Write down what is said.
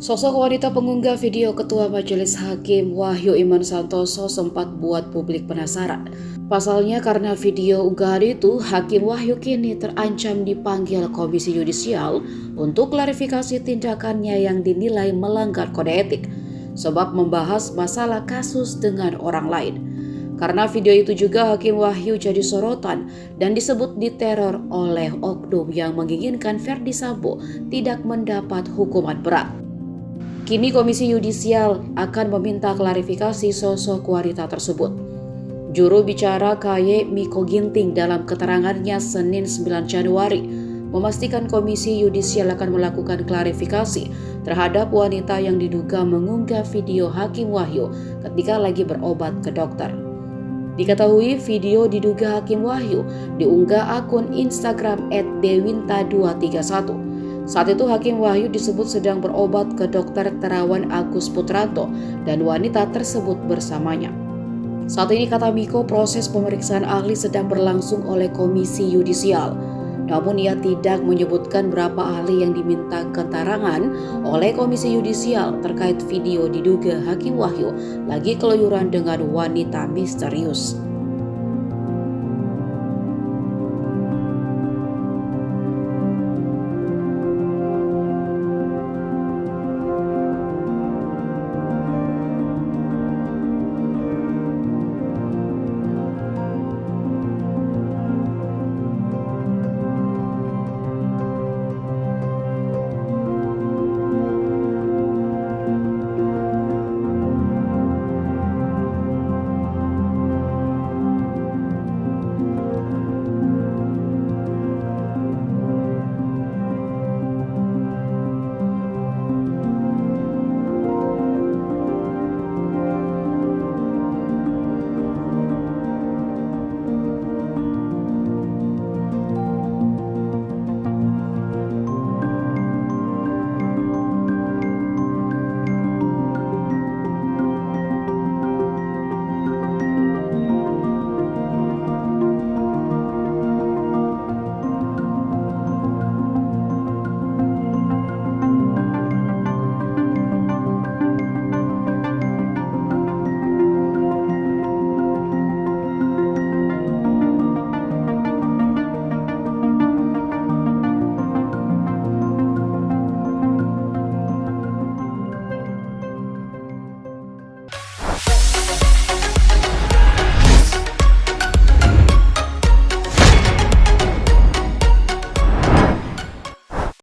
Sosok wanita pengunggah video Ketua Majelis Hakim Wahyu Iman Santoso sempat buat publik penasaran. Pasalnya karena video unggahan itu, Hakim Wahyu kini terancam dipanggil Komisi Yudisial untuk klarifikasi tindakannya yang dinilai melanggar kode etik, sebab membahas masalah kasus dengan orang lain. Karena video itu juga Hakim Wahyu jadi sorotan dan disebut diteror oleh oknum yang menginginkan Verdi Sambo tidak mendapat hukuman berat. Kini Komisi Yudisial akan meminta klarifikasi sosok wanita tersebut. Juru bicara KY Miko Ginting dalam keterangannya Senin 9 Januari memastikan Komisi Yudisial akan melakukan klarifikasi terhadap wanita yang diduga mengunggah video Hakim Wahyu ketika lagi berobat ke dokter. Diketahui video diduga Hakim Wahyu diunggah akun Instagram @dewinta231. Saat itu Hakim Wahyu disebut sedang berobat ke Dr. Terawan Agus Putranto dan wanita tersebut bersamanya. Saat ini kata Miko, proses pemeriksaan ahli sedang berlangsung oleh Komisi Yudisial. Namun ia tidak menyebutkan berapa ahli yang diminta keterangan oleh Komisi Yudisial terkait video diduga Hakim Wahyu lagi keluyuran dengan wanita misterius.